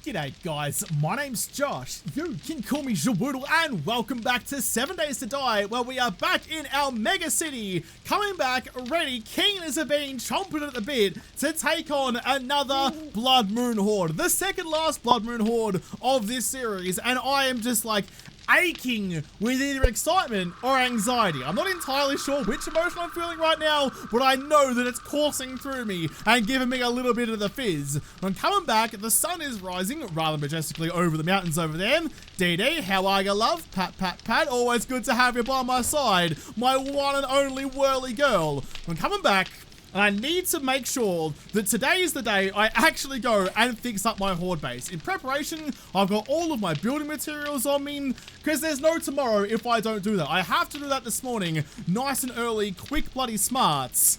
G'day guys, my name's Josh, you can call me JaWoodle, and welcome back to 7 Days to Die, where we are back in our mega city, coming back ready, keen as a bean, chomping at the bit to take on another Blood Moon Horde, the second last Blood Moon Horde of this series, and I am just like aching with either excitement or anxiety. I'm not entirely sure which emotion I'm feeling right now, but I know that it's coursing through me and giving me a little bit of the fizz. When coming back, the sun is rising rather majestically over the mountains over there. DD, how are you, love? Pat, pat, pat. Always good to have you by my side, my one and only whirly girl. When coming back, and I need to make sure that today is the day I actually go and fix up my horde base. In preparation, I've got all of my building materials on me, because there's no tomorrow if I don't do that. I have to do that this morning, nice and early, quick bloody smarts.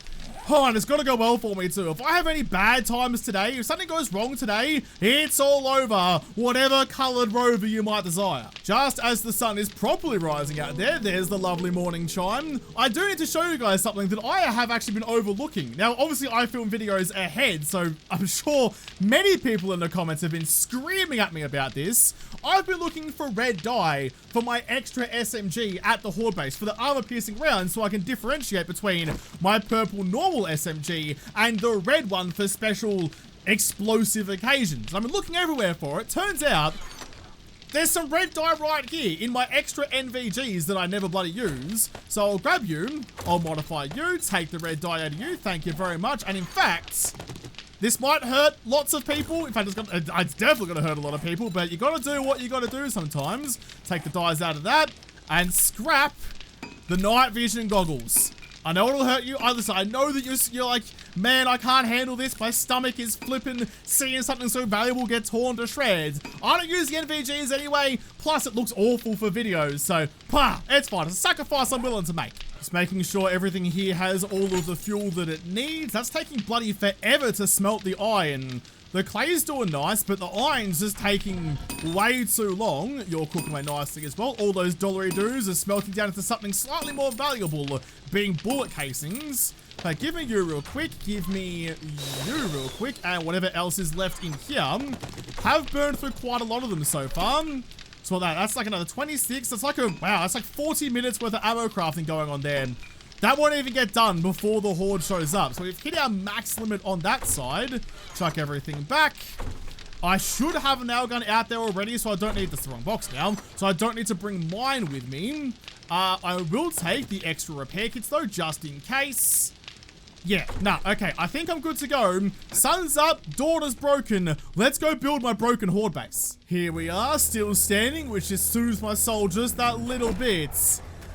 Oh, and it's got to go well for me too. If I have any bad times today, if something goes wrong today, it's all over, whatever coloured rover you might desire. Just as the sun is properly rising out there, there's the lovely morning chime. I do need to show you guys something that I have actually been overlooking. Now, obviously I film videos ahead, so I'm sure many people in the comments have been screaming at me about this. I've been looking for red dye for my extra SMG at the horde base for the armor piercing rounds, so I can differentiate between my purple normal SMG and the red one for special explosive occasions. I've been looking everywhere for it. Turns out there's some red dye right here in my extra NVGs that I never bloody use. So I'll grab you, I'll modify you, take the red dye out of you, thank you very much. And in fact, this might hurt lots of people. In fact, it's definitely going to hurt a lot of people, but you got to do what you got to do sometimes. Take the dyes out of that and scrap the night vision goggles. I know it'll hurt you. I know that you're like, man, I can't handle this. My stomach is flipping, seeing something so valuable get torn to shreds. I don't use the NVGs anyway. Plus, it looks awful for videos. So, it's fine. It's a sacrifice I'm willing to make. Just making sure everything here has all of the fuel that it needs. That's taking bloody forever to smelt the iron. The clay's doing nice, but the iron's just taking way too long. You're cooking away nicely as well. All those dollary-doos are smelting down into something slightly more valuable, being bullet casings. But give me you real quick, give me you real quick, and whatever else is left in here. Have burned through quite a lot of them so far. So that's like another 26. That's like wow, that's like 40 minutes worth of ammo crafting going on there. That won't even get done before the horde shows up. So we've hit our max limit on that side. Chuck everything back. I should have a nail gun out there already, so I don't need the wrong box now. So I don't need to bring mine with me. I will take the extra repair kits though, just in case. Yeah, okay, I think I'm good to go. Sun's up, daughter's broken. Let's go build my broken horde base. Here we are, still standing, which just soothes my soul just that little bit.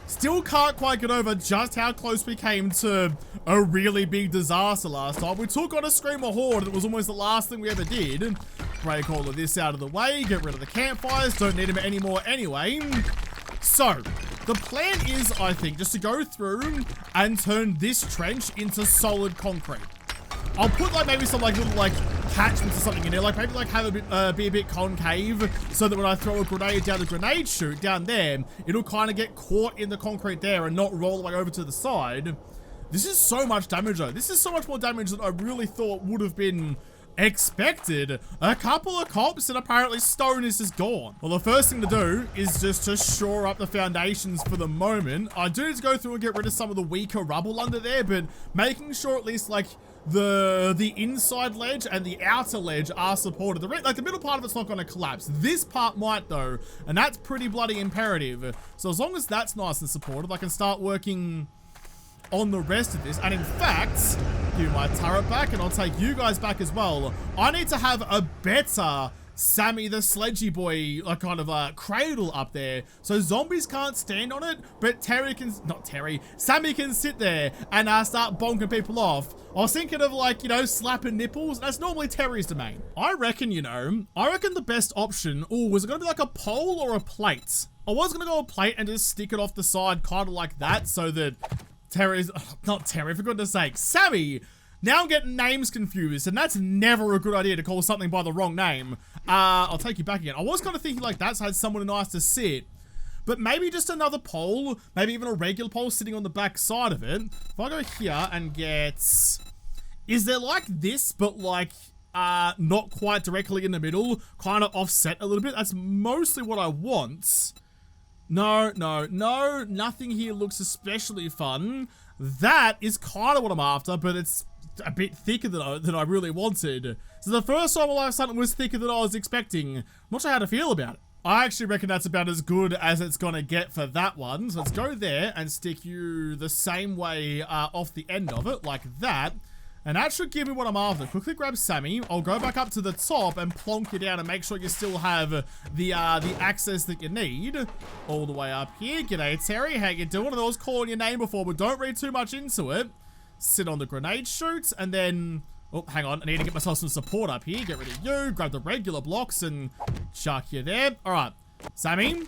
Still can't quite get over just how close we came to a really big disaster last time. We took on a screamer horde that was almost the last thing we ever did. Break all of this out of the way, get rid of the campfires, don't need them anymore anyway. So, the plan is, I think, just to go through and turn this trench into solid concrete. I'll put like maybe some like little like catchments or something in there, like maybe like have a bit, be a bit concave, so that when I throw a grenade down the grenade chute down there, it'll kind of get caught in the concrete there and not roll the way over to the side. This is so much damage though. This is so much more damage than I really thought would have been expected. A couple of cops and apparently stone is just gone. Well, the first thing to do is just to shore up the foundations for the moment. I do need to go through and get rid of some of the weaker rubble under there, but making sure at least like the inside ledge and the outer ledge are supported. The middle part of it's not going to collapse. This part might though, and that's pretty bloody imperative. So as long as that's nice and supported, I can start working on the rest of this. And in fact, give me my turret back and I'll take you guys back as well. I need to have a better Sammy the Sledgy Boy kind of cradle up there, so zombies can't stand on it, but Sammy can sit there and start bonking people off. I was thinking of like, slapping nipples. That's normally Terry's domain. I reckon the best option, was it gonna be like a pole or a plate? I was gonna go a plate and just stick it off the side kind of like that, so that not Terry, for goodness sake, Sammy. Now I'm getting names confused, and that's never a good idea to call something by the wrong name. I'll take you back again. I was kind of thinking like that, so I had someone nice to sit. But maybe just another pole, maybe even a regular pole sitting on the back side of it. If I go here and get... Is there like this, but like not quite directly in the middle, kind of offset a little bit. That's mostly what I want. No, nothing here looks especially fun. That is kind of what I'm after, but it's a bit thicker than I really wanted. So the first time I like something was thicker than I was expecting. I'm not sure how to feel about it. I actually reckon that's about as good as it's gonna get for that one. So let's go there and stick you the same way off the end of it, like that. And that should give me what I'm after. Quickly grab Sammy. I'll go back up to the top and plonk you down and make sure you still have the access that you need. All the way up here. G'day, Terry. How you doing? I was calling your name before, but don't read too much into it. Sit on the grenade chute, and then... Oh, hang on. I need to get myself some support up here. Get rid of you. Grab the regular blocks and chuck you there. All right. Sammy,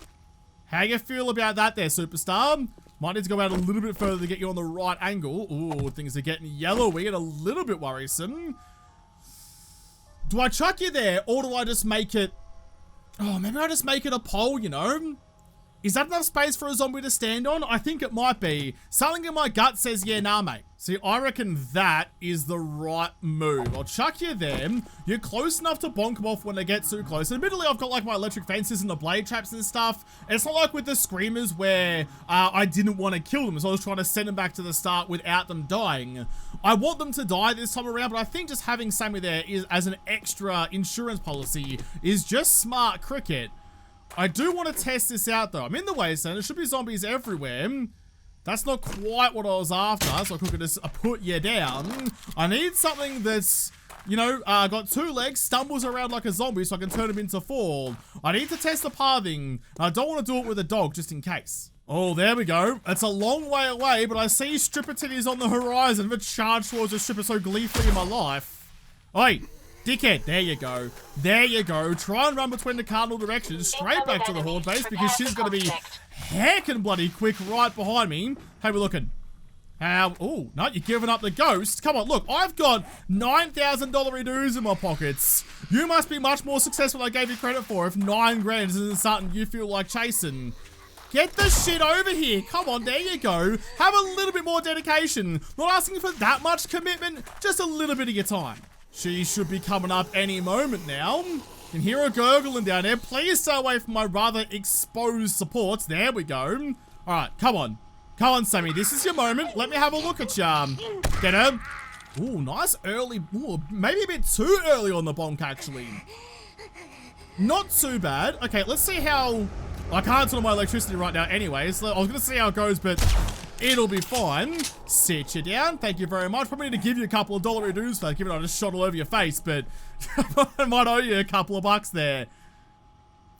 how you feel about that there, superstar? Might need to go out a little bit further to get you on the right angle. Ooh, things are getting yellowy and a little bit worrisome. Do I chuck you there, or do I just make it... Oh, maybe I just make it a pole, you know? Is that enough space for a zombie to stand on? I think it might be. Something in my gut says, yeah, nah, mate. See, I reckon that is the right move. I'll chuck you there. You're close enough to bonk them off when they get too close. Admittedly, I've got like my electric fences and the blade traps and stuff. It's not like with the screamers where I didn't want to kill them, so I was trying to send them back to the start without them dying. I want them to die this time around, but I think just having Sammy there is, as an extra insurance policy is just smart cricket. I do want to test this out though. I'm in the waste zone. There should be zombies everywhere. That's not quite what I was after, so I could just put you down. I need something that's, you know, got 2 legs, stumbles around like a zombie so I can turn him into 4. I need to test the pathing. I don't want to do it with a dog just in case. Oh, there we go. It's a long way away, but I see stripper titties on the horizon. I've charged towards a stripper so gleefully in my life. Oi! Dickhead, there you go. There you go. Try and run between the cardinal directions straight back to the horde base because she's going to be heckin' bloody quick right behind me. How we looking? Oh, no, you're giving up the ghost. Come on, look, I've got $9,000 dues in my pockets. You must be much more successful than I gave you credit for if 9 grand isn't something you feel like chasing. Get the shit over here. Come on, there you go. Have a little bit more dedication. Not asking for that much commitment, just a little bit of your time. She should be coming up any moment now. Can hear her gurgling down there. Please stay away from my rather exposed supports. There we go. All right, come on. Come on, Sammy. This is your moment. Let me have a look at you. Get her. Ooh, nice early. Ooh, maybe a bit too early on the bonk, actually. Not too bad. Okay, let's see how... I can't turn on my electricity right now anyways. I was going to see how it goes, but... it'll be fine. Sit you down. Thank you very much. Probably need to give you a couple of $1 dues for that, given I just shot all over your face, but I might owe you a couple of bucks there.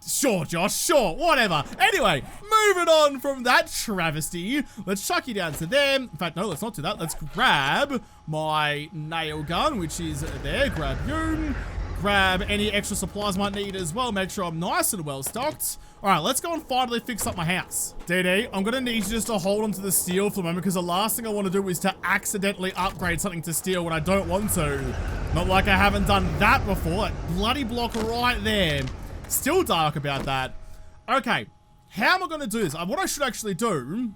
Sure, Josh, sure, whatever. Anyway, moving on from that travesty, let's chuck you down to them. In fact, no, let's not do that. Let's grab my nail gun, which is there. Grab you. Grab any extra supplies I might need as well. Make sure I'm nice and well stocked. All right, let's go and finally fix up my house. DD, I'm gonna need you just to hold onto the steel for the moment because the last thing I want to do is to accidentally upgrade something to steel when I don't want to. Not like I haven't done that before. That bloody block right there. Still dark about that. Okay, how am I gonna do this? What I should actually do...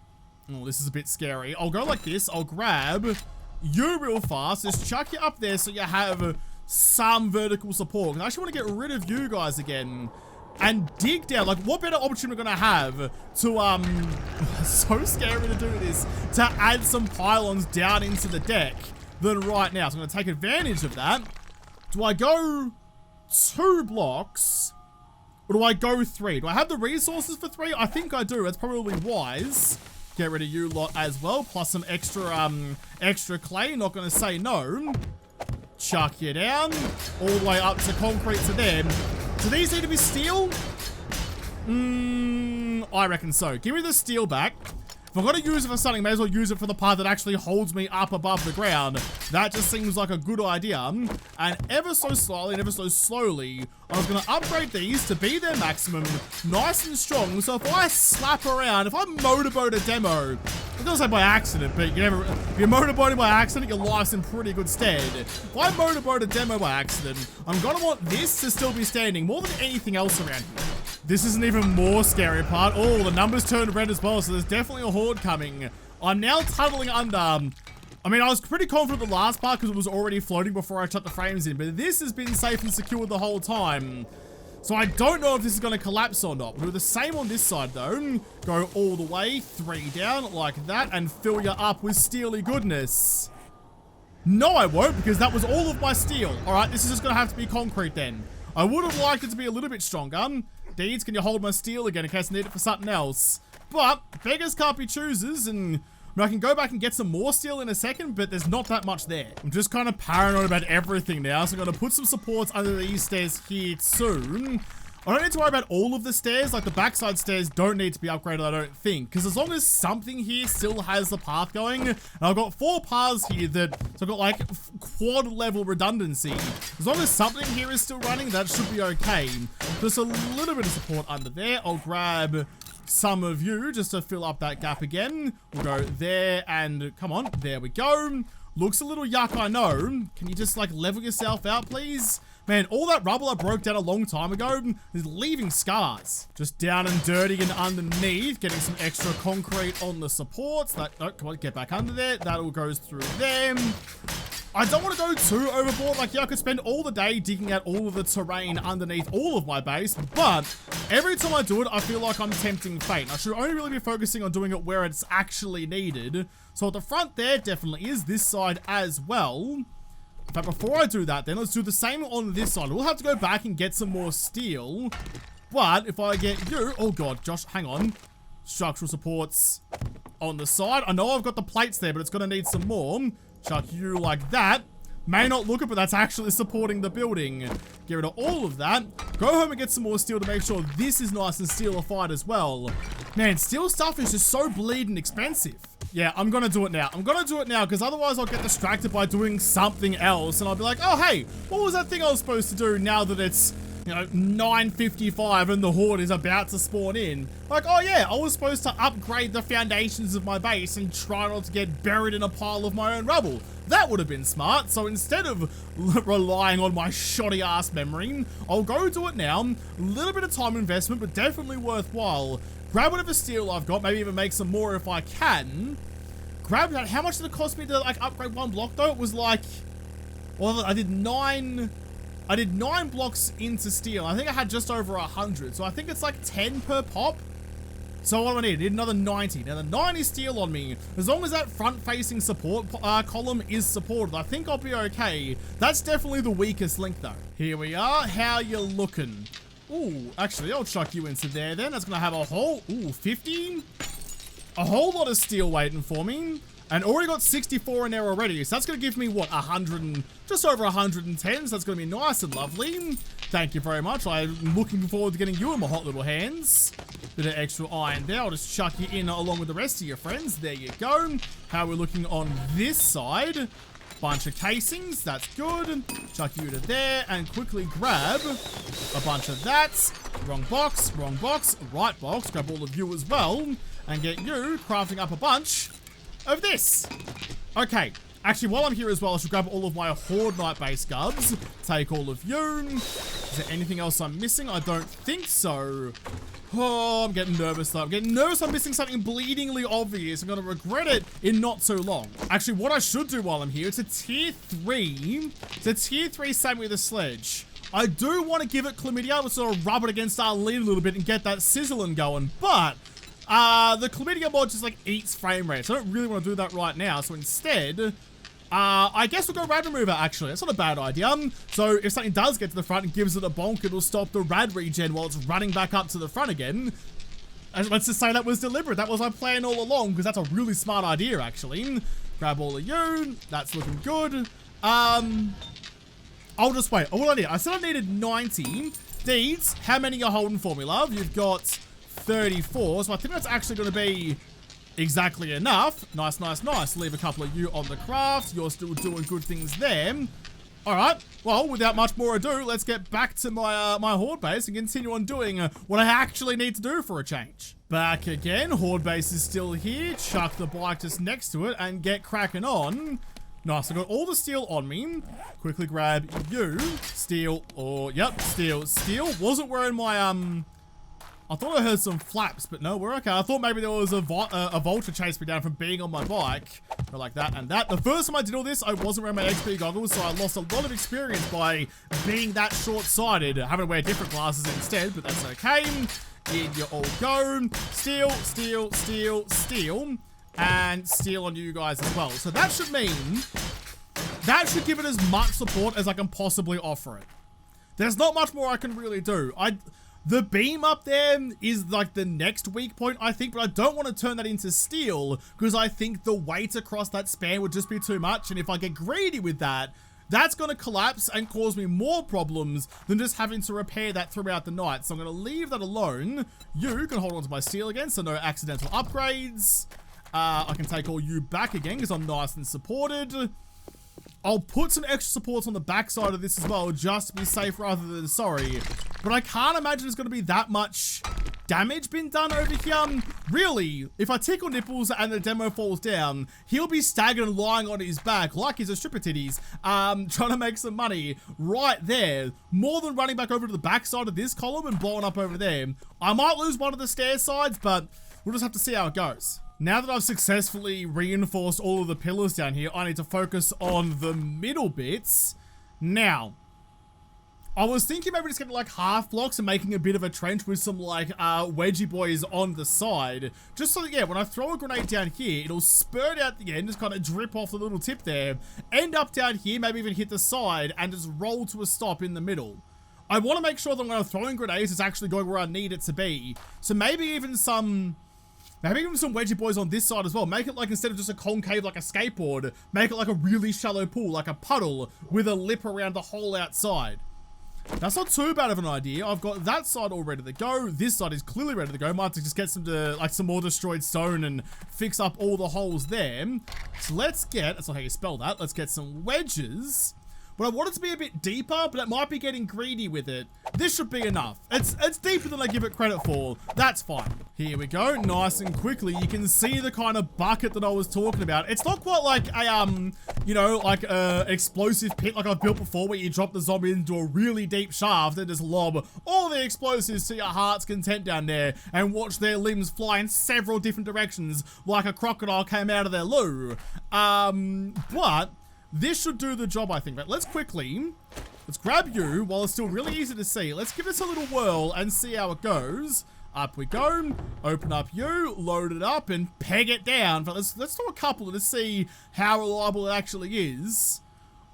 Oh, this is a bit scary. I'll go like this. I'll grab you real fast. Just chuck you up there so you have some vertical support. I actually want to get rid of you guys again. And dig down. Like, what better option we're gonna have to, so scary to do this, to add some pylons down into the deck than right now. So I'm gonna take advantage of that. Do I go 2 blocks? Or do I go 3? Do I have the resources for 3? I think I do. That's probably wise. Get rid of you lot as well. Plus some extra clay. Not gonna say no. Chuck you down. All the way up to concrete to them. Do these need to be steel? I reckon so. Give me the steel back. If I'm going to use it for something, may as well use it for the part that actually holds me up above the ground. That just seems like a good idea. And ever so slightly and ever so slowly, I was going to upgrade these to be their maximum, nice and strong. So if I slap around, if I motorboat a demo, I'm going to say by accident, but you never, if you're motorboating by accident, your life's in pretty good stead. If I motorboat a demo by accident, I'm going to want this to still be standing more than anything else around here. This is an even more scary part. Oh, the numbers turned red as well, so there's definitely a horde coming. I'm now tunneling under I mean, I was pretty confident the last part because it was already floating before I shut the frames in, but this has been safe and secure the whole time. So I don't know if this is going to collapse or not. We'll do the same on this side though. Go all the way, 3 down like that, and fill you up with steely goodness. No, I won't, because that was all of my steel. All right, this is just going to have to be concrete then. I would have liked it to be a little bit stronger. Deeds, can you hold my steel again in case I need it for something else? But beggars can't be choosers, and I can go back and get some more steel in a second, but there's not that much there. I'm just kind of paranoid about everything now, so I'm going to put some supports under these stairs here soon. I don't need to worry about all of the stairs, like the backside stairs don't need to be upgraded, I don't think, because as long as something here still has the path going, and I've got 4 paths here so I've got like quad level redundancy. As long as something here is still running, that should be okay. Just a little bit of support under there. I'll grab some of you just to fill up that gap again. We'll go there and come on, there we go. Looks a little yuck, I know. Can you just like level yourself out, please? Man, all that rubble I broke down a long time ago is leaving scars. Just down and dirty and underneath, getting some extra concrete on the supports. Oh, come on, get back under there. That all goes through them. I don't want to go too overboard. Like, yeah, I could spend all the day digging out all of the terrain underneath all of my base, but every time I do it, I feel like I'm tempting fate. I should only really be focusing on doing it where it's actually needed. So at the front there definitely is, this side as well. But before I do that, then let's do the same on this side. We'll have to go back and get some more steel. But if I get you, oh god, Josh, hang on. Structural supports on the side. I know I've got the plates there, but it's going to need some more. Chuck you like that. May not look it, but that's actually supporting the building. Get rid of all of that. Go home and get some more steel to make sure this is nice and steelified as well. Man, steel stuff is just so bleeding expensive. Yeah, I'm gonna do it now. I'm gonna do it now because otherwise I'll get distracted by doing something else and I'll be like, oh hey, what was that thing I was supposed to do now that it's, you know, 9:55 and the horde is about to spawn in? Like, oh yeah, I was supposed to upgrade the foundations of my base and try not to get buried in a pile of my own rubble. That would have been smart. So instead of relying on my shoddy ass memory, I'll go do it now. A little bit of time investment, but definitely worthwhile. Grab whatever steel I've got, maybe even make some more if I can. Grab that. How much did it cost me to like upgrade 1 block though? It was like, well, I did 9 blocks into steel. I think I had just over 100. So I think it's like 10 per pop. So what do I need? I need another 90. Now the 90 steel on me. As long as that front facing support column is supported, I think I'll be okay. That's definitely the weakest link though. Here we are. How you looking? Ooh, actually, I'll chuck you into there then. That's going to have a whole, 50? A whole lot of steel waiting for me. And already got 64 in there already. So that's going to give me, what, 100 and, just over 110. So that's going to be nice and lovely. Thank you very much. I'm looking forward to getting you in my hot little hands. Bit of extra iron there. I'll just chuck you in along with the rest of your friends. There you go. How we're looking on this side. Bunch of casings, that's good. Chuck you to there and quickly grab a bunch of that. Wrong box, right box. Grab all of you as well and get you crafting up a bunch of this. Okay, actually while I'm here as well, I should grab all of my Horde Night base gubs. Take all of you. Is there anything else I'm missing? I don't think so. Oh, I'm getting nervous though. I'm getting nervous I'm missing something bleedingly obvious. I'm going to regret it in not so long. Actually, what I should do while I'm here, it's a tier 3. It's a tier 3 Sammy the Sledge. I do want to give it chlamydia, but sort of rub it against our lid a little bit and get that sizzling going. But the chlamydia mod just like eats frame rate. So I don't really want to do that right now. So instead, I guess we'll go rad remover actually. That's not a bad idea. So if something does get to the front and gives it a bonk, it'll stop the rad regen while it's running back up to the front again. And let's just say that was deliberate. That was my plan all along because that's a really smart idea actually. Grab all of you. That's looking good. I'll just wait. Oh, what I need? I said I needed 90. Deeds, how many are holding for me, love? You've got 34. So I think that's actually going to be exactly enough. Nice, nice, nice. Leave a couple of you on the craft. You're still doing good things there. All right. Well, without much more ado, let's get back to my my Horde base and continue on doing what I actually need to do for a change. Back again. Horde base is still here. Chuck the bike just next to it and get cracking on. Nice. I got all the steel on me. Quickly grab you. Steel. Oh, yep. Steel. Steel. Wasn't wearing my I thought I heard some flaps, but no, we're okay. I thought maybe there was a vulture chased me down from being on my bike. But like that and that. The first time I did all this, I wasn't wearing my XP goggles, so I lost a lot of experience by being that short-sighted. Having to wear different glasses instead, but that's okay. In you all go. Steal, steal, steal, steal. And steal on you guys as well. So that should mean... that should give it as much support as I can possibly offer it. There's not much more I can really do. The beam up there is like the next weak point, I think, but I don't want to turn that into steel because I think the weight across that span would just be too much. And if I get greedy with that, that's going to collapse and cause me more problems than just having to repair that throughout the night. So I'm going to leave that alone. You can hold on to my steel again, so no accidental upgrades. I can take all you back again because I'm nice and supported. I'll put some extra supports on the backside of this as well, just to be safe rather than sorry. But I can't imagine there's going to be that much damage been done over here. Really, if I tickle nipples and the demo falls down, he'll be staggered and lying on his back like he's a stripper titties, trying to make some money right there. More than running back over to the backside of this column and blowing up over there. I might lose one of the stair sides, but we'll just have to see how it goes. Now that I've successfully reinforced all of the pillars down here, I need to focus on the middle bits. Now, I was thinking maybe just getting like half blocks and making a bit of a trench with some like wedgie boys on the side. Just so that, yeah, when I throw a grenade down here, it'll spurt out the end, just kind of drip off the little tip there, end up down here, maybe even hit the side, and just roll to a stop in the middle. I want to make sure that when I'm throwing grenades, it's actually going where I need it to be. So maybe even some wedgie boys on this side as well. Make it like, instead of just a concave like a skateboard, make it like a really shallow pool, like a puddle with a lip around the whole outside. That's not too bad of an idea. I've got that side all ready to go. This side is clearly ready to go. Might have to just get some more destroyed stone and fix up all the holes there. So let's get, that's not how you spell that. Let's get some wedges. But I want it to be a bit deeper, but it might be getting greedy with it. This should be enough. It's deeper than I give it credit for. That's fine. Here we go. Nice and quickly. You can see the kind of bucket that I was talking about. It's not quite like a, you know, like a explosive pit like I've built before where you drop the zombie into a really deep shaft and just lob all the explosives to your heart's content down there and watch their limbs fly in several different directions like a crocodile came out of their loo. But this should do the job, I think. But let's grab you while it's still really easy to see. Let's give this a little whirl and see how it goes. Up we go. Open up you, load it up, and peg it down. But let's do a couple to see how reliable it actually is.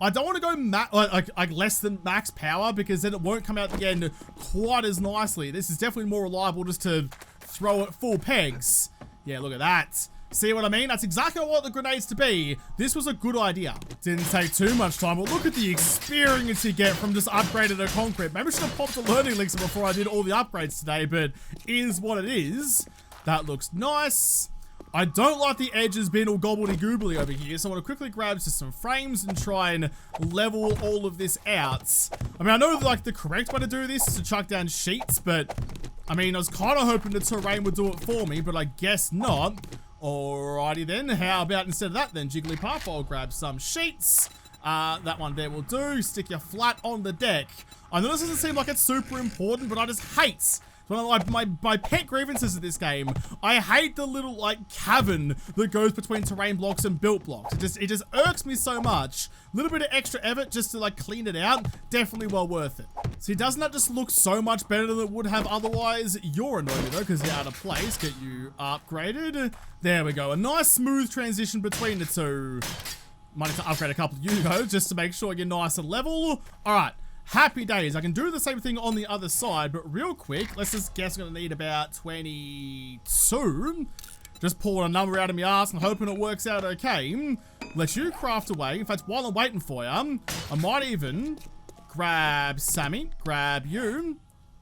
I don't want to go like less than max power because then it won't come out the end quite as nicely. This is definitely more reliable just to throw it full pegs. Yeah, look at that. See what I mean? That's exactly what I want the grenades to be. This was a good idea. Didn't take too much time, but look at the experience you get from just upgrading a concrete. Maybe I should have popped a learning elixir before I did all the upgrades today, but it is what it is. That looks nice. I don't like the edges being all gobbledy-goobly over here, so I want to quickly grab just some frames and try and level all of this out. I mean, I know like the correct way to do this is to chuck down sheets, but I mean, I was kind of hoping the terrain would do it for me, but I guess not. Alrighty then, how about instead of that then, Jigglypuff, I'll grab some sheets. That one there will do. Stick you flat on the deck. I know this doesn't seem like it's super important, but I just hate, it's one of my pet grievances of this game. I hate the little like cavern that goes between terrain blocks and built blocks. It just irks me so much. A little bit of extra effort just to like clean it out, definitely well worth it. See, doesn't that just look so much better than it would have otherwise? You're annoying though, because you're out of place. Get you upgraded. There we go. A nice smooth transition between the two. Might need to upgrade a couple of you though, just to make sure you're nice and level. All right. Happy days. I can do the same thing on the other side, but real quick, let's just guess I'm going to need about 22. Just pulling a number out of my ass and hoping it works out okay. Let you craft away. In fact, while I'm waiting for you, I might even grab Sammy, grab you.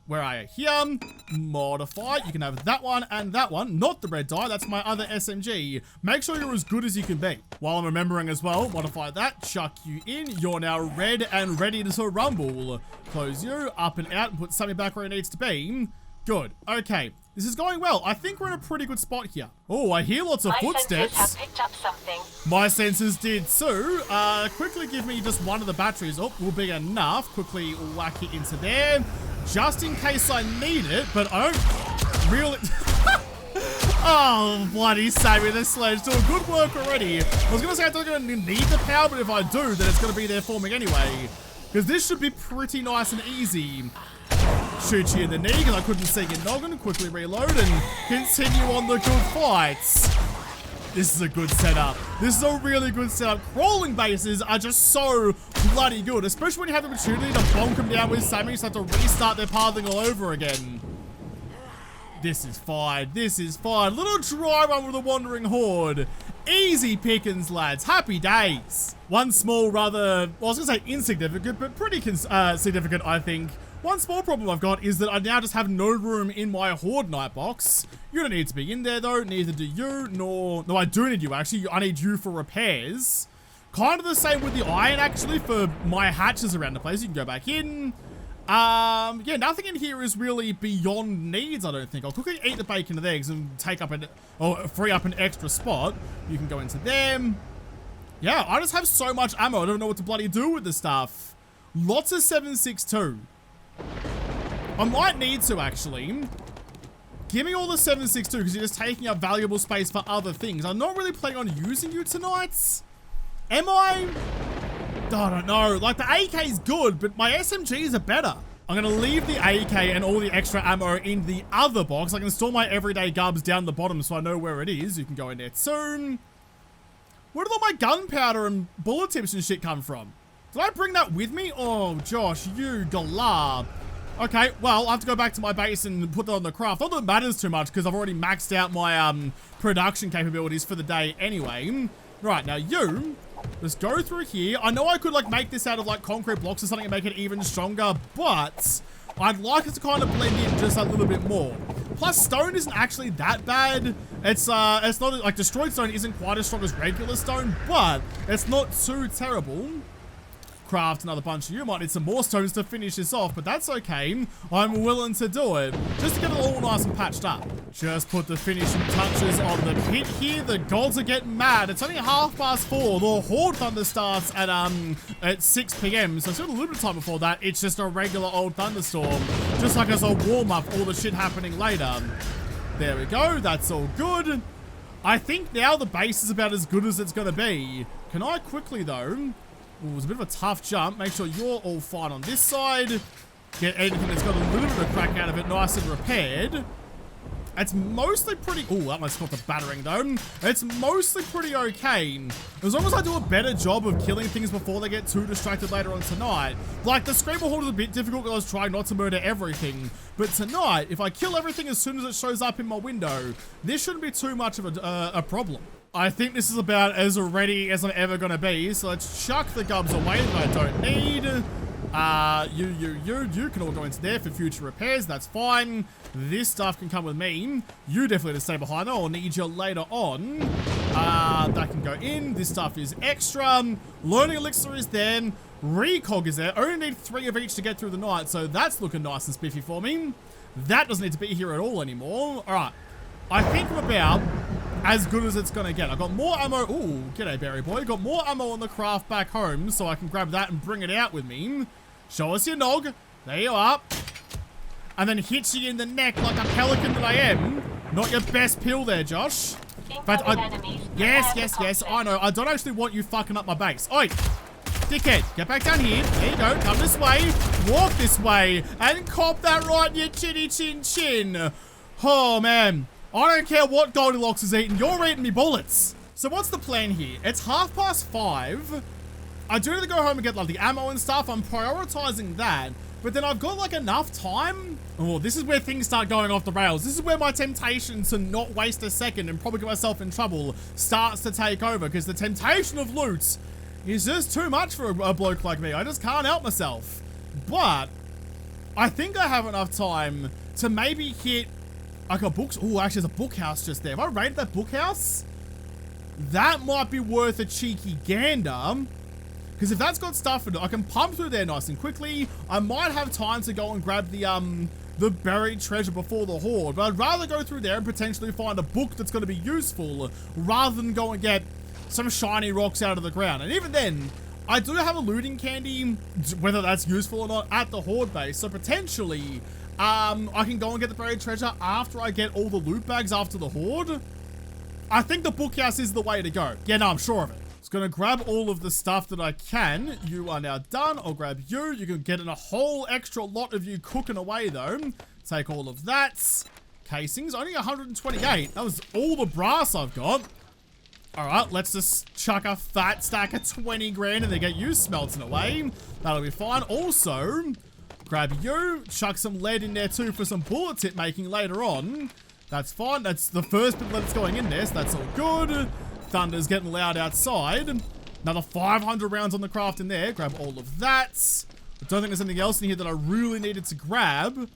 Where are you? Here. Modify. You can have that one and that one. Not the red dye. That's my other SMG. Make sure you're as good as you can be. While I'm remembering as well, modify that. Chuck you in. You're now red and ready to rumble. Close you. Up and out and put something back where it needs to be. Good. Okay. This is going well. I think we're in a pretty good spot here. Oh, I hear lots of footsteps. My sensors have picked up something. My sensors did too. Quickly give me just one of the batteries. Oh, will be enough. Quickly whack it into there. Just in case I need it, but I don't... Really? Oh, bloody Sammy, this sledge doing good work already. I was going to say I don't going to need the power, but if I do, then it's going to be there for me anyway. Because this should be pretty nice and easy. Shoot you in the knee because I couldn't see your noggin. Quickly reload and continue on the good fights. This is a good setup. This is a really good setup. Crawling bases are just so bloody good, especially when you have the opportunity to bonk them down with Sammy, so you have to restart their pathing all over again. This is fine. This is fine. Little dry run with the Wandering Horde. Easy pickings, lads. Happy days. One small, rather, well, I was going to say insignificant, but pretty significant, I think. One small problem I've got is that I now just have no room in my Horde night box. You don't need to be in there, though. Neither do you, nor... No, I do need you, actually. I need you for repairs. Kind of the same with the iron, actually, for my hatches around the place. You can go back in. Yeah, nothing in here is really beyond needs, I don't think. I'll quickly eat the bacon and eggs and take up free up an extra spot. You can go into them. Yeah, I just have so much ammo. I don't know what to bloody do with this stuff. Lots of 7.62. I might need to, actually. Give me all the 7.62 because you're just taking up valuable space for other things. I'm not really planning on using you tonight. Am I? I don't know. Like, the AK is good, but my SMGs are better. I'm going to leave the AK and all the extra ammo in the other box. I can store my everyday gubs down the bottom so I know where it is. You can go in there soon. Where did all my gunpowder and bullet tips and shit come from? Did I bring that with me? Oh, Josh, you galah. Okay, well, I have to go back to my base and put that on the craft. Not that it matters too much because I've already maxed out my production capabilities for the day anyway. Right, now you... Let's go through here. I know I could like make this out of like concrete blocks or something and make it even stronger, but I'd like it to kind of blend in just a little bit more. Plus, stone isn't actually that bad. It's not like destroyed stone isn't quite as strong as regular stone, but it's not too terrible. Craft another bunch of you. Might need some more stones to finish this off, but that's okay. I'm willing to do it just to get it all nice and patched up. Just put the finishing touches on the pit here. The gods are getting mad. It's only 4:30. The Horde Thunder starts at 6 p.m. So it's got a little bit of time before that. It's just a regular old thunderstorm, just like as a warm-up for all the shit happening later. There we go. That's all good. I think now the base is about as good as it's going to be. Can I quickly, though... Ooh, it was a bit of a tough jump. Make sure you're all fine on this side. Get anything that's got a little bit of crack out of it nice and repaired. It's mostly pretty... Ooh, that almost got the battering though. It's mostly pretty okay. As long as I do a better job of killing things before they get too distracted later on tonight. Like, the Scraper Horde is a bit difficult because I was trying not to murder everything. But tonight, if I kill everything as soon as it shows up in my window, this shouldn't be too much of a problem. I think this is about as ready as I'm ever going to be. So let's chuck the gubs away that I don't need. You can all go into there for future repairs. That's fine. This stuff can come with me. You definitely need to stay behind. I'll need you later on. That can go in. This stuff is extra. Learning elixir is there. Recog is there. Only need 3 of each to get through the night. So that's looking nice and spiffy for me. That doesn't need to be here at all anymore. All right. I think I'm about... as good as it's gonna get. I got more ammo. Ooh, g'day, Berry Boy. Got more ammo on the craft back home, so I can grab that and bring it out with me. Show us your nog. There you are. And then hit you in the neck like a pelican that I am. Not your best pill there, Josh. But yes, I know. I don't actually want you fucking up my base. Oi, dickhead, get back down here. There you go. Come this way. Walk this way. And cop that right in your chinny chin chin. Oh, man. I don't care what Goldilocks is eating. You're eating me bullets. So what's the plan here? It's 5:30. I do need to go home and get like the ammo and stuff. I'm prioritizing that. But then I've got like enough time. Oh, this is where things start going off the rails. This is where my temptation to not waste a second and probably get myself in trouble starts to take over. Because the temptation of loot is just too much for a bloke like me. I just can't help myself. But I think I have enough time to maybe hit... I got books. Oh, actually, there's a book house just there. If I raided that book house, that might be worth a cheeky gander. Because if that's got stuff in it, I can pump through there nice and quickly. I might have time to go and grab the buried treasure before the Horde. But I'd rather go through there and potentially find a book that's going to be useful rather than go and get some shiny rocks out of the ground. And even then, I do have a looting candy, whether that's useful or not, at the Horde base. So potentially... I can go and get the buried treasure after I get all the loot bags after the horde. I think the bookhouse is the way to go. Yeah, no, I'm sure of it. Just gonna grab all of the stuff that I can. You are now done. I'll grab you. You can get in a whole extra lot of you cooking away though. Take all of that. Casings, only 128. That was all the brass I've got. All right, let's just chuck a fat stack of 20 grand and then get you smelting away. That'll be fine. Also, grab you, chuck some lead in there too for some bullet tip making later on. That's fine. That's the first bit that's going in there, so that's all good. Thunder's getting loud outside. Another 500 rounds on the craft in there. Grab all of that. I don't think there's anything else in here that I really needed to grab.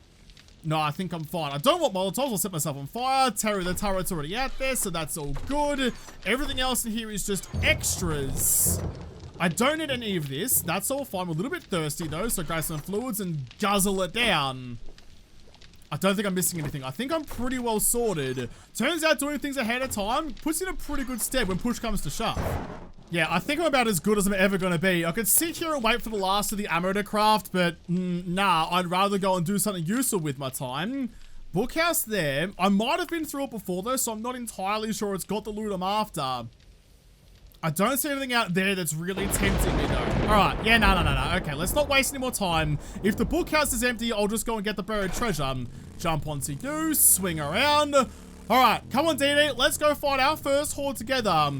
No, I think I'm fine. I don't want Molotovs. I'll set myself on fire. The turret's already out there, so that's all good. Everything else in here is just extras. I don't need any of this. That's all fine. We're a little bit thirsty, though, so grab some fluids and guzzle it down. I don't think I'm missing anything. I think I'm pretty well sorted. Turns out doing things ahead of time puts you in a pretty good stead when push comes to shove. Yeah, I think I'm about as good as I'm ever going to be. I could sit here and wait for the last of the ammo to craft, but nah, I'd rather go and do something useful with my time. Bookhouse there. I might have been through it before though, so I'm not entirely sure it's got the loot I'm after. I don't see anything out there that's really tempting me though. Alright, yeah, no. Okay, let's not waste any more time. If the bookhouse is empty, I'll just go and get the buried treasure. Jump onto you, swing around. Alright, come on DD, let's go fight our first horde together.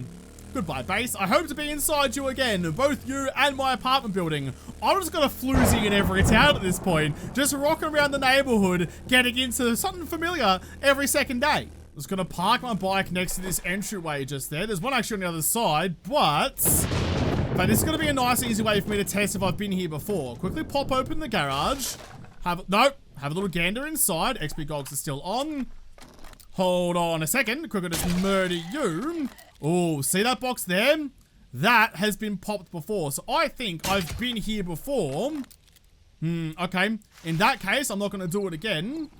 Goodbye, base. I hope to be inside you again, both you and my apartment building. I'm just gonna floozy in every town at this point, just rocking around the neighborhood, getting into something familiar every second day. Just gonna park my bike next to this entryway just there. There's one actually on the other side, but this is gonna be a nice, easy way for me to test if I've been here before. Quickly pop open the garage. Have a little gander inside. XP gogs are still on. Hold on a second. Quickly just murder you. Oh, see that box there? That has been popped before. So I think I've been here before. Okay. In that case, I'm not going to do it again.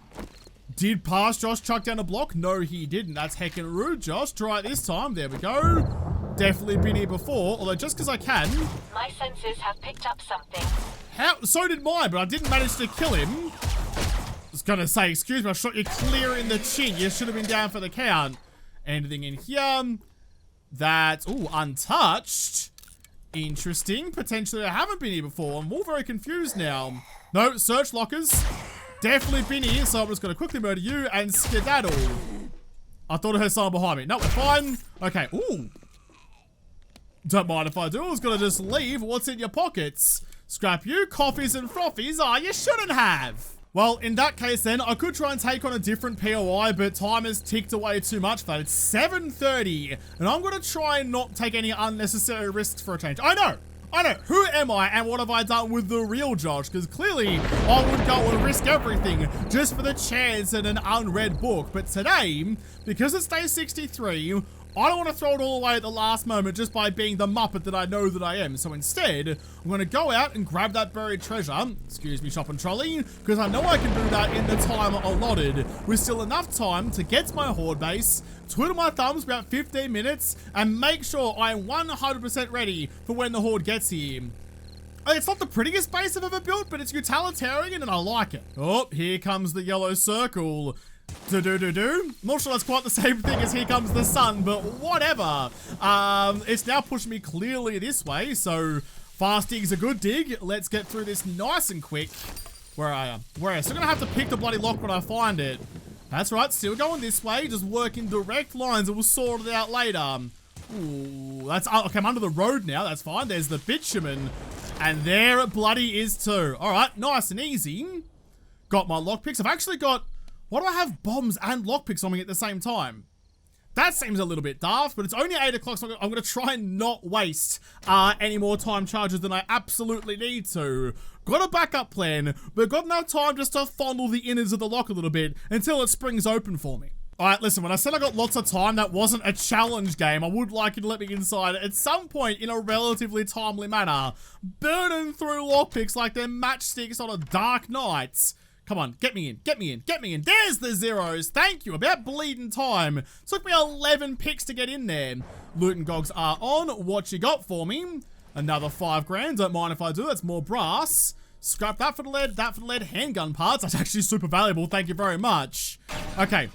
Did past Josh chuck down a block? No, he didn't. That's heckin' rude, Josh. Try it this time. There we go. Definitely been here before. Although just because I can. My senses have picked up something. How? So did mine, but I didn't manage to kill him. I was going to say, excuse me, I shot you clear in the chin. You should have been down for the count. Anything in here? That's, ooh, untouched. Interesting. Potentially I haven't been here before. I'm all very confused now. No, search lockers. Definitely been here, so I'm just going to quickly murder you and skedaddle. I thought I heard someone behind me. No, we're fine. Okay, ooh. Don't mind if I do. I was going to just leave. What's in your pockets? Scrap you, coffees and frothies. Ah, you shouldn't have. Well, in that case then, I could try and take on a different POI, but time has ticked away too much for that. It's 7:30, and I'm going to try and not take any unnecessary risks for a change. I know. Who am I, and what have I done with the real Josh? Because clearly, I would go and risk everything just for the chance at an unread book. But today, because it's day 63, I don't want to throw it all away at the last moment just by being the Muppet that I know that I am. So instead, I'm going to go out and grab that buried treasure. Excuse me, shopping trolley. Because I know I can do that in the time allotted. With still enough time to get to my horde base, twiddle my thumbs for about 15 minutes, and make sure I'm 100% ready for when the horde gets here. It's not the prettiest base I've ever built, but it's utilitarian and I like it. Oh, here comes the yellow circle. Not sure that's quite the same thing as here comes the sun, but whatever. It's now pushing me clearly this way, so fast dig's a good dig. Let's get through this nice and quick. Where are you? Still gonna have to pick the bloody lock when I find it. That's right, still going this way, just working direct lines and we'll sort it out later. Ooh, that's, okay, I'm under the road now, that's fine. There's the bitumen, and there it bloody is too. All right, nice and easy. Got my lockpicks. I've actually got, why do I have bombs and lockpicks on me at the same time? That seems a little bit daft, but it's only 8 o'clock, so I'm going to try and not waste any more time charges than I absolutely need to. Got a backup plan, but got enough time just to fondle the innards of the lock a little bit until it springs open for me. Alright, listen, when I said I got lots of time, that wasn't a challenge game. I would like you to let me inside at some point in a relatively timely manner. Burning through lockpicks like they're matchsticks on a dark night. Come on, get me in, get me in, get me in. There's the zeros. Thank you. About bleeding time. Took me 11 picks to get in there. Loot and gogs are on. What you got for me? Another 5 grand. Don't mind if I do. That's more brass. Scrap that for the lead, that for the lead. Handgun parts, that's actually super valuable. Thank you very much. Okay.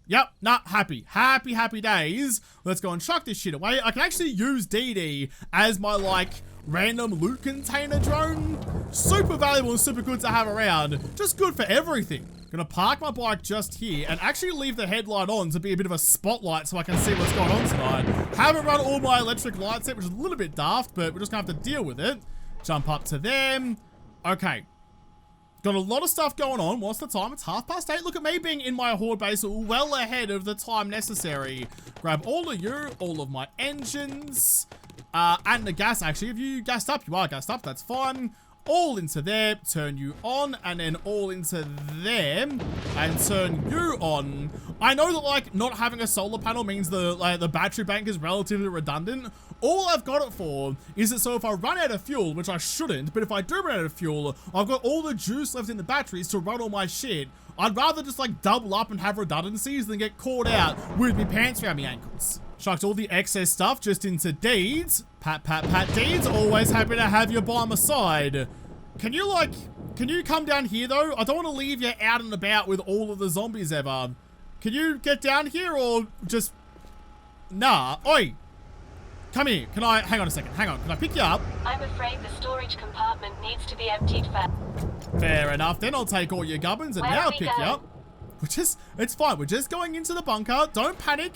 Yep, happy days. Let's go and chuck this shit away. I can actually use DD as my, like, random loot container drone. Super valuable and super good to have around. Just good for everything. Gonna park my bike just here and actually leave the headlight on to be a bit of a spotlight so I can see what's going on tonight. Haven't run all my electric lights yet, which is a little bit daft, but we're just gonna have to deal with it. Jump up to them. Okay. Got a lot of stuff going on. What's the time? It's 8:30. Look at me being in my horde base well ahead of the time necessary. Grab all of you, all of my engines, and the gas. Actually, if you gassed up, you are gassed up. That's fine. All into there, turn you on, and then all into them, and turn you on. I know that, like, not having a solar panel means the battery bank is relatively redundant. All I've got it for is that so if I run out of fuel, which I shouldn't, but if I do run out of fuel, I've got all the juice left in the batteries to run all my shit. I'd rather just, like, double up and have redundancies than get caught out with me pants around my ankles. Chucked all the excess stuff just into Deeds. Pat, Deeds. Always happy to have you by my side. Can you come down here, though? I don't want to leave you out and about with all of the zombies ever. Can you get down here or just... Nah. Oi. Come here. Hang on a second. Hang on. Can I pick you up? I'm afraid the storage compartment needs to be emptied first. Fair enough. Then I'll take all your gubbins and now pick you up. It's fine. We're just going into the bunker. Don't panic.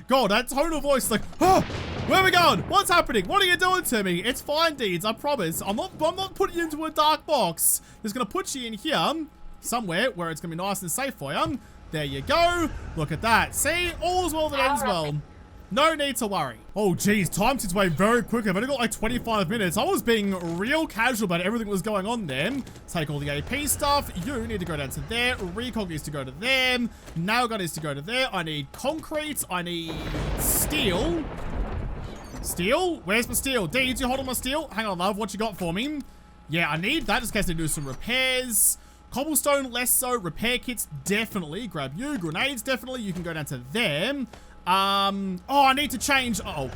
God, that tone of voice, like, oh, where are we going? What's happening? What are you doing to me? It's fine, Deeds. I promise. I'm not putting you into a dark box. Just gonna put you in here somewhere where it's gonna be nice and safe for you. There you go. Look at that. See, all's well that ends well. No need to worry. Oh, geez, time ticks away very quickly. I've only got like 25 minutes. I was being real casual about everything that was going on there. Take all the AP stuff. You need to go down to there. Recog needs to go to them. Nailgun needs to go to there. I need concrete. I need steel. Steel? Where's my steel? Deeds, you hold on my steel? Hang on, love. What you got for me? Yeah, I need that just in case they do some repairs. Cobblestone, less so. Repair kits, definitely. Grab you. Grenades, definitely. You can go down to them. Oh, I need to change. I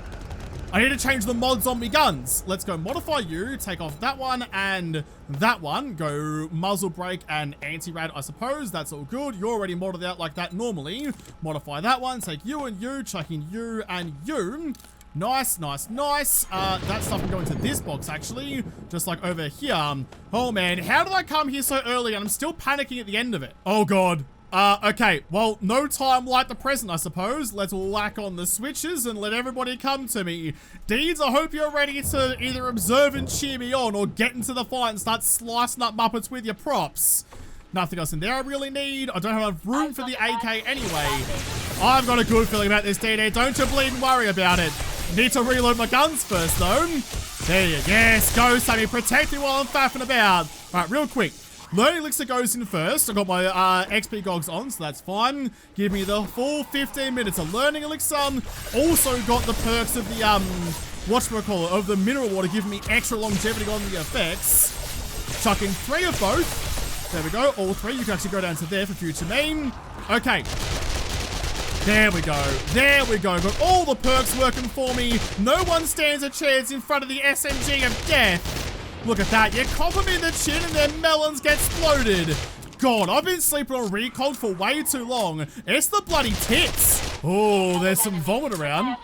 need to change the mods on me guns. Let's go modify you. Take off that one and that one. Go muzzle brake and anti-rad, I suppose. That's all good. You're already modded out like that normally. Modify that one. Take you and you. Chuck in you and you. Nice. That stuff can go into this box, actually. Just like over here. Oh, man. How did I come here so early and I'm still panicking at the end of it? Oh, God. Okay, well, no time like the present, I suppose. Let's whack on the switches and let everybody come to me. Deeds, I hope you're ready to either observe and cheer me on or get into the fight and start slicing up Muppets with your props. Nothing else in there I really need. I don't have enough room for the AK anyway. I've got a good feeling about this, DD. Don't you bleed and worry about it. Need to reload my guns first, though. There you go. Yes, go, Sammy. Protect me while I'm faffing about. All right, real quick. Learning Elixir goes in first. I got my XP gogs on, so that's fine. Give me the full 15 minutes of Learning Elixir. Also got the perks of the, whatchamacallit, of the mineral water, giving me extra longevity on the effects. Chucking 3 of both. There we go, all 3. You can actually go down to there for future meme. Okay. There we go. Got all the perks working for me. No one stands a chance in front of the SMG of death. Look at that. You cop them in the chin and their melons get exploded. God, I've been sleeping on recog for way too long. It's the bloody tits. Oh, there's some vomit around.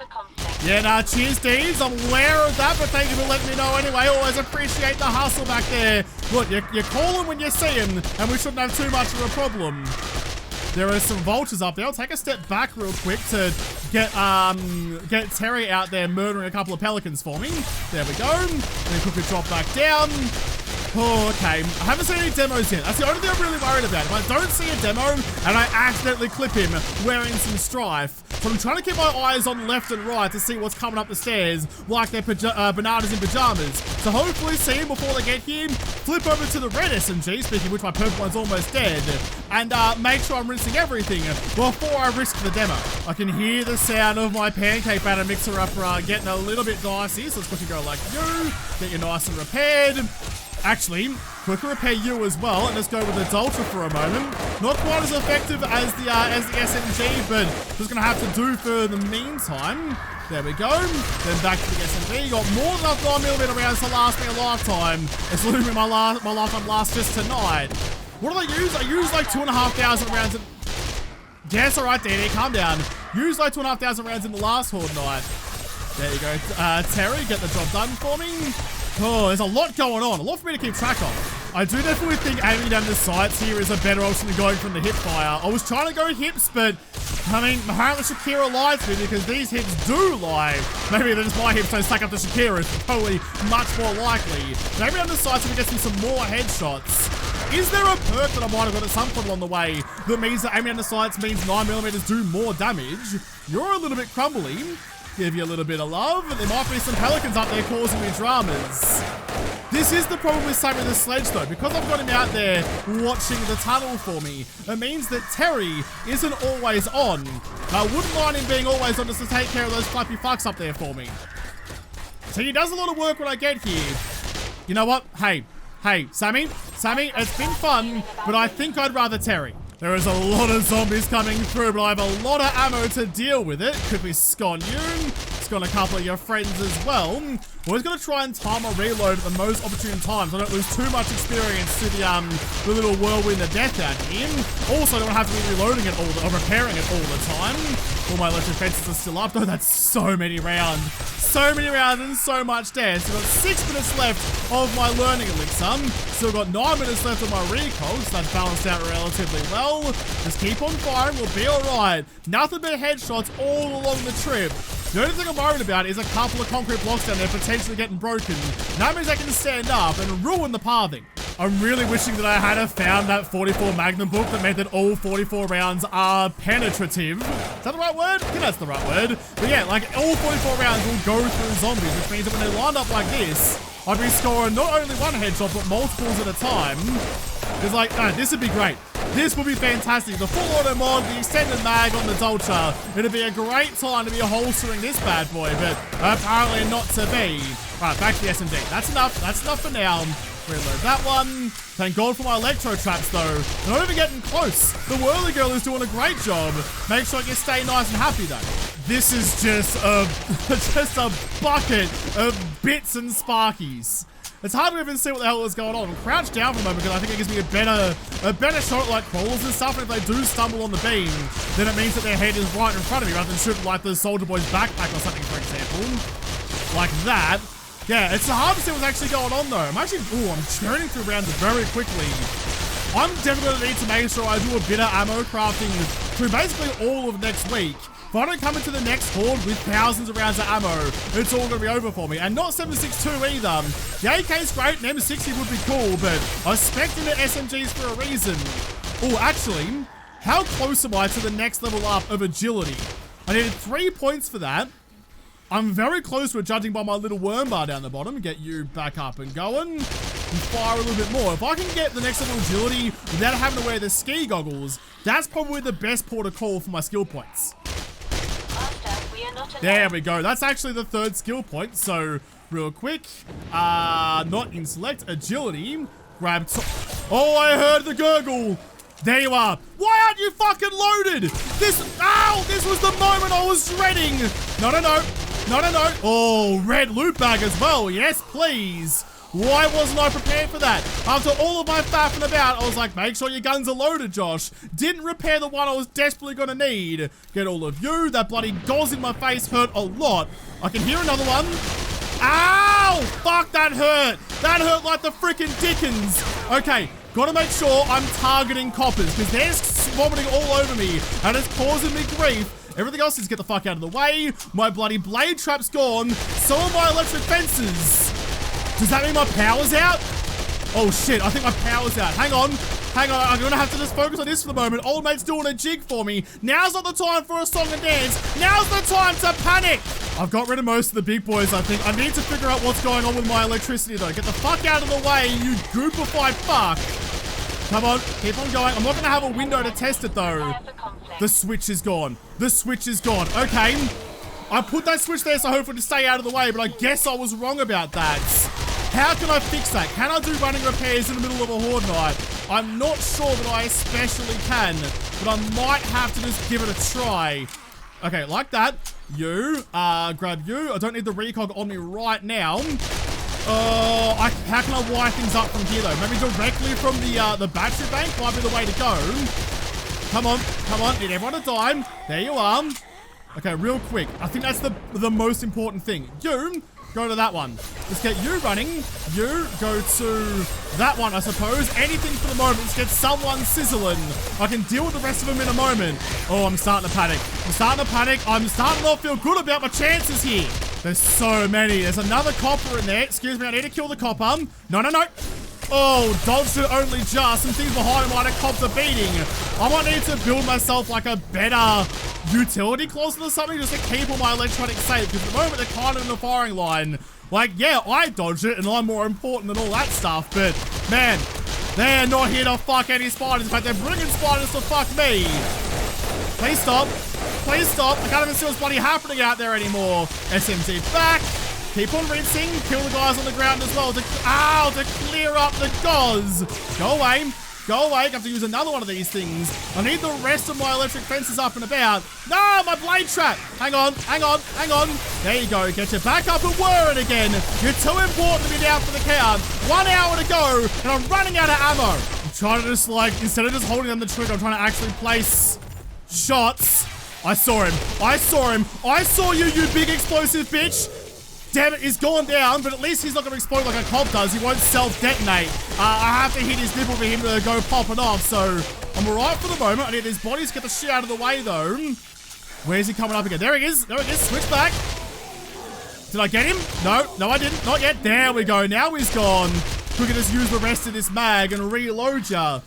Yeah, nah, cheers, Deeds. I'm aware of that, but thank you for letting me know anyway. Always appreciate the hustle back there. Look, you call them when you see them, and we shouldn't have too much of a problem. There are some vultures up there. I'll take a step back real quick to get Terry out there murdering a couple of pelicans for me. There we go. Then quickly drop back down. Oh, okay. I haven't seen any demos yet. That's the only thing I'm really worried about. If I don't see a demo and I accidentally clip him wearing some strife, so I'm trying to keep my eyes on left and right to see what's coming up the stairs like they're bananas in pajamas. So hopefully see him before they get here, flip over to the red SMG, speaking of which my purple one's almost dead, and make sure I'm rinsing everything before I risk the demo. I can hear the sound of my pancake batter mixer up getting a little bit dicey, so let's quickly go like you, get you nice and repaired. Actually, quicker repair you as well, and let's go with the Delta for a moment. Not quite as effective as the SMG, but just gonna have to do for the meantime. There we go. Then back to the SMG. Got more than enough 9mm rounds to last me a lifetime. Assuming my lifetime lasts just tonight. What do I use? I use like 2,500 rounds. Yes, all right, Danny, calm down. Use like 2,500 rounds in the last Horde night. There you go. Terry, get the job done for me. Oh, there's a lot going on. A lot for me to keep track of. I do definitely think aiming down the sights here is a better option than going from the hip fire. I was trying to go hips, but I mean, apparently Shakira lied to me because these hits do lie. Maybe then my hips don't stack up to Shakira's. Probably much more likely. Maybe down the sights we get some more headshots. Is there a perk that I might have got at some point along the way that means that aiming down the sights means 9mm do more damage? You're a little bit crumbly. Give you a little bit of love. There might be some pelicans up there causing me dramas. This is the problem with saving the sledge though. Because I've got him out there watching the tunnel for me, it means that Terry isn't always on. I wouldn't mind him being always on just to take care of those flappy fucks up there for me. So he does a lot of work when I get here. You know what? Hey, Sammy, it's been fun, but I think I'd rather Terry. There is a lot of zombies coming through, but I have a lot of ammo to deal with it. Could be Scon Yoon. It's got a couple of your friends as well. We're just going to try and time my reload at the most opportune times. I don't lose too much experience to the little whirlwind of death out here. Also, I don't have to be reloading it or repairing it all the time. All my electric fences are still up. Oh, that's so many rounds. So many rounds and so much death. So I've got 6 minutes left of my learning elixir. Still got 9 minutes left of my recall, so that's balanced out relatively well. Just keep on firing, we'll be alright. Nothing but headshots all along the trip. The only thing I'm worried about is a couple of concrete blocks down there potentially getting broken. That means I can stand up and ruin the pathing. I'm really wishing that I had found that 44 Magnum book that meant that all 44 rounds are penetrative. Is that the right word? I think that's the right word. But yeah, like all 44 rounds will go through zombies, which means that when they lined up like this, I'd be scoring not only one headshot, but multiples at a time. It's like, no, this would be great. This would be fantastic. The full auto mod, the extended mag on the Dolce. It'd be a great time to be holstering this bad boy, but apparently not to be. Right, back to the SMD. That's enough. That's enough for now. Reload that one. Thank God for my electro traps though. Not even getting close. The whirly girl is doing a great job. Make sure you stay nice and happy though. This is just a bucket of bits and sparkies. It's hard to even see what the hell is going on. I'm crouched down for a moment because I think it gives me a better shot at like crawlers and stuff. And if they do stumble on the beam, then it means that their head is right in front of me rather than shooting like the soldier boy's backpack or something, for example. Like that. Yeah, it's hard to see what's actually going on though. I'm churning through rounds very quickly. I'm definitely going to need to make sure I do a bit of ammo crafting through basically all of next week. If I don't come into the next Horde with thousands of rounds of ammo, it's all going to be over for me. And not 7.62 either. The AK's great, and M60 would be cool, but I spec'd into SMGs for a reason. Oh, actually, how close am I to the next level up of agility? I needed 3 points for that. I'm very close to it, judging by my little worm bar down the bottom. Get you back up and going. And fire a little bit more. If I can get the next level agility without having to wear the ski goggles, that's probably the best port of call for my skill points. There we go. That's actually the 3rd skill point. So, real quick. Not in select. Agility. Grab oh, I heard the gurgle. There you are. Why aren't you fucking loaded? This was the moment I was dreading. No. Oh, red loot bag as well. Yes, please. Why wasn't I prepared for that? After all of my faffing about, I was like, make sure your guns are loaded, Josh. Didn't repair the one I was desperately gonna need. Get all of you. That bloody gauze in my face hurt a lot. I can hear another one. Ow! Fuck, that hurt. That hurt like the freaking Dickens. Okay, gotta make sure I'm targeting coppers because they're vomiting all over me and it's causing me grief. Everything else is get the fuck out of the way. My bloody blade trap's gone. So are my electric fences. Does that mean my power's out? Oh shit, I think my power's out. Hang on, I'm gonna have to just focus on this for the moment. Old mate's doing a jig for me. Now's not the time for a song and dance. Now's the time to panic. I've got rid of most of the big boys, I think. I need to figure out what's going on with my electricity though. Get the fuck out of the way, you goopified fuck. Come on, keep on going. I'm not gonna have a window to test it though. The switch is gone. The switch is gone. Okay. I put that switch there so hopefully to stay out of the way, but I guess I was wrong about that. How can I fix that? Can I do running repairs in the middle of a horde night? I'm not sure that I especially can, but I might have to just give it a try. Okay, like that. You, grab you. I don't need the recog on me right now. How can I wire things up from here though? Maybe directly from the battery bank might be the way to go. Come on, need everyone to die. There you are. Okay, real quick. I think that's the most important thing. You, go to that one. Let's get you running. You go to that one, I suppose. Anything for the moment. Let's get someone sizzling. I can deal with the rest of them in a moment. Oh, I'm starting to panic. I'm starting to not feel good about my chances here. There's so many. There's another copper in there. Excuse me, I need to kill the copper. No. Oh, dodged it only just. Some things behind him might have copped a beating. I might need to build myself like a better utility closet or something just to keep all my electronics safe. Because at the moment they're kind of in the firing line. Like, yeah, I dodged it and I'm more important than all that stuff. But, man, they're not here to fuck any spiders. In fact, they're bringing spiders to fuck me. Please stop. Please stop. I can't even see what's bloody happening out there anymore. SMG back. Keep on rinsing. Kill the guys on the ground as well to clear up the gauze. Go away. Go away. I have to use another one of these things. I need the rest of my electric fences up and about. No, my blade trap. Hang on. There you go. Get your back up and whirring again. You're too important to be down for the count. 1 hour to go, and I'm running out of ammo. I'm trying to just instead of just holding on the trigger, I'm trying to actually place shots. I saw him. I saw you, you big explosive bitch. Damn it, he's gone down, but at least he's not going to explode like a cop does. He won't self-detonate. I have to hit his nipple for him to go popping off, so I'm alright for the moment. I need these bodies to get the shit out of the way, though. Where's he coming up again? There he is. Switch back. Did I get him? No, I didn't. Not yet. There we go. Now he's gone. We can just use the rest of this mag and reload ya.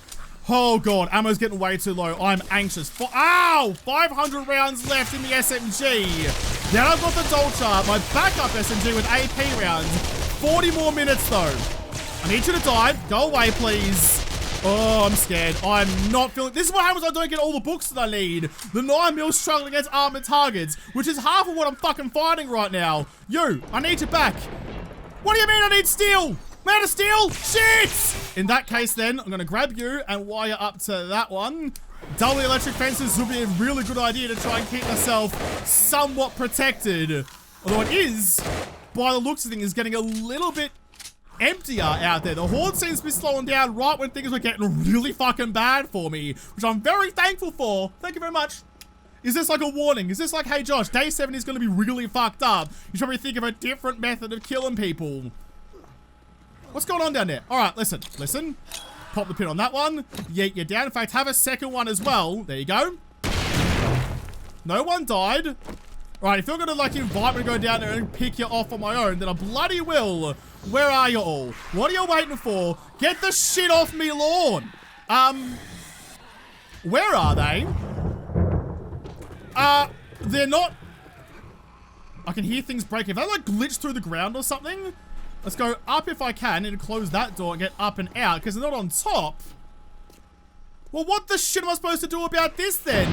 Oh god, ammo's getting way too low. I'm anxious. 500 rounds left in the SMG. Then I've got the Dolcha, my backup SMG with AP rounds. 40 more minutes though. I need you to die. Go away, please. Oh, I'm scared. I'm not feeling... This is what happens when I don't get all the books that I need. The 9mm struggling against armored targets, which is half of what I'm fucking fighting right now. You, I need you back. What do you mean I need steel? I'm out of steel? Shit! In that case then, I'm gonna grab you and wire up to that one. Double electric fences would be a really good idea to try and keep myself somewhat protected. Although it is, by the looks of things, getting a little bit emptier out there. The horde seems to be slowing down right when things were getting really fucking bad for me, which I'm very thankful for. Thank you very much. Is this like a warning? Is this like, hey Josh, day 7 is gonna be really fucked up. You should probably think of a different method of killing people. What's going on down there? All right, listen. Pop the pin on that one. Yeet you down. In fact, have a second one as well. There you go. No one died. All right, if you're going to invite me to go down there and pick you off on my own, then I bloody will. Where are you all? What are you waiting for? Get the shit off me lawn. Where are they? They're not... I can hear things breaking. Have they glitched through the ground or something? Let's go up if I can and close that door and get up and out because they're not on top. Well, what the shit am I supposed to do about this then?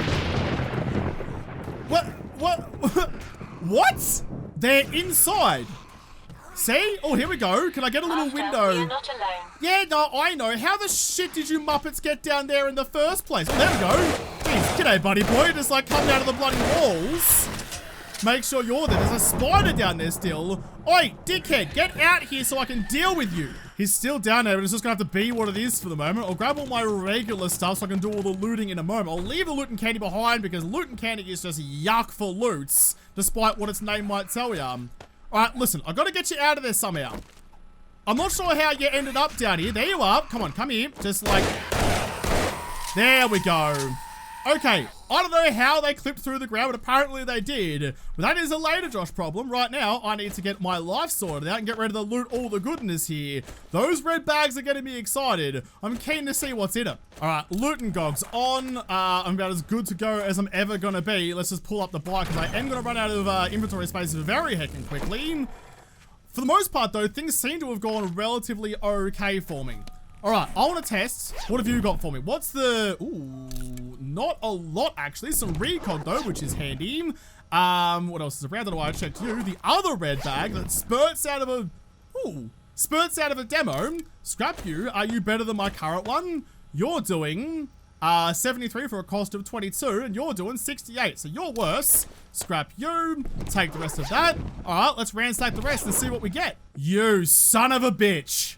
What? What? They're inside. See? Oh, here we go. Can I get a little window? You're not alone. Yeah, no, I know. How the shit did you Muppets get down there in the first place? Oh, there we go. Jeez, g'day, buddy boy. Just come down to the bloody walls. Make sure you're there. There's a spider down there still. Oi, dickhead, get out here so I can deal with you. He's still down there, but it's just gonna have to be what it is for the moment. I'll grab all my regular stuff so I can do all the looting in a moment. I'll leave the loot and candy behind because loot and candy is just yuck for loots, despite what its name might tell you. All right, listen, I gotta get you out of there somehow. I'm not sure how you ended up down here. There you are. Come on, come here. Just there we go. Okay, I don't know how they clipped through the ground, but apparently they did. But that is a later Josh problem. Right now, I need to get my life sorted out and get rid of the loot, all the goodness here. Those red bags are getting me excited. I'm keen to see what's in them. All right, loot and gogs on. I'm about as good to go as I'm ever gonna be. Let's just pull up the bike because I am gonna run out of inventory space very heckin' quickly. For the most part though, things seem to have gone relatively okay for me. All right, I want to test. What have you got for me? What's the... Ooh, not a lot, actually. Some recon, though, which is handy. What else is around? I checked you. The other red bag that spurts out of a... Ooh, spurts out of a demo. Scrap you. Are you better than my current one? You're doing 73 for a cost of 22, and you're doing 68, so you're worse. Scrap you. Take the rest of that. All right, let's ransack the rest and see what we get. You son of a bitch.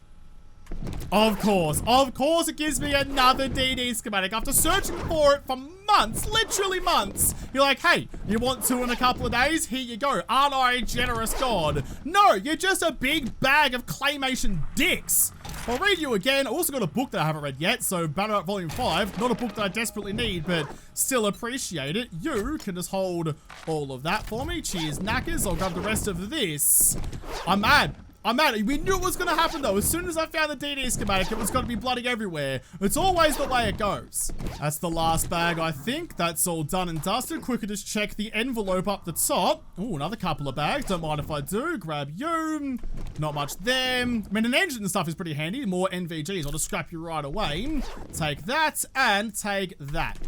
Of course it gives me another DD schematic after searching for it for months, literally months. You're like, hey, you want 2 in a couple of days? Here you go. Aren't I a generous god? No, you're just a big bag of claymation dicks. I'll read you again. I also got a book that I haven't read yet, so Banner Up Volume 5. Not a book that I desperately need, but still appreciate it. You can just hold all of that for me. Cheers, knackers. I'll grab the rest of this. I'm mad. We knew it was going to happen, though. As soon as I found the DD schematic, it was going to be bloody everywhere. It's always the way it goes. That's the last bag, I think. That's all done and dusted. Quicker just check the envelope up the top. Oh, another couple of bags. Don't mind if I do. Grab you. Not much there. I mean, an engine and stuff is pretty handy. More NVGs. I'll just scrap you right away. Take that and take that.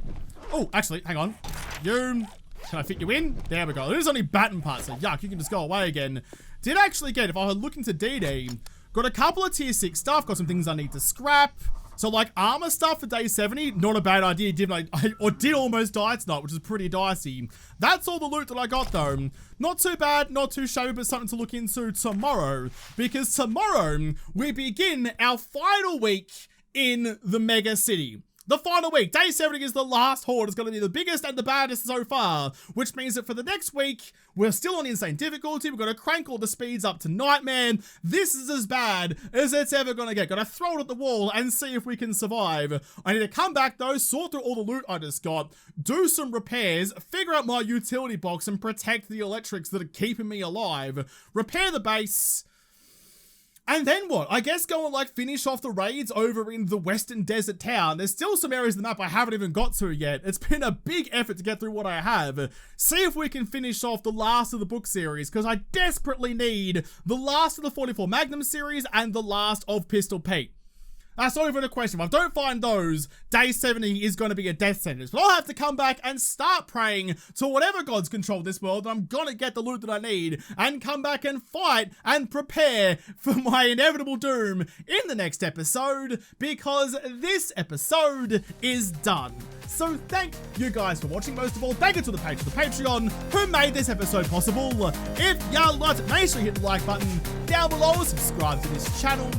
Oh, actually, hang on. You. Can I fit you in? There we go. There's only batten parts, so yuck, you can just go away again. Did actually get, if I look into DD, got a couple of tier 6 stuff, got some things I need to scrap. So like armor stuff for day 70, not a bad idea, didn't I? Or did almost die tonight, which is pretty dicey. That's all the loot that I got though. Not too bad, not too shabby, but something to look into tomorrow. Because tomorrow, we begin our final week in the Mega City. The final week, day 70 is the last horde. It's going to be the biggest and the baddest so far, which means that for the next week, we're still on insane difficulty. We're going to crank all the speeds up to nightmare. This is as bad as it's ever going to get. Got to throw it at the wall and see if we can survive. I need to come back though, sort through all the loot I just got, do some repairs, figure out my utility box and protect the electrics that are keeping me alive, repair the base. And then what? I guess go and like finish off the raids over in the Western Desert Town. There's still some areas of the map I haven't even got to yet. It's been a big effort to get through what I have. See if we can finish off the last of the book series, because I desperately need the last of the 44 Magnum series and the last of Pistol Pete. That's not even a question. If I don't find those, day 70 is going to be a death sentence. But I'll have to come back and start praying to whatever gods control this world. And I'm going to get the loot that I need and come back and fight and prepare for my inevitable doom in the next episode, because this episode is done. So thank you guys for watching. Most of all, thank you to the page of the Patreon who made this episode possible. If you liked it, make sure you hit the like button down below, subscribe to this channel,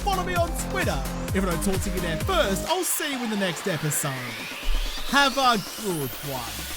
follow me on Twitter. If I don't talk to you there first, I'll see you in the next episode. Have a good one.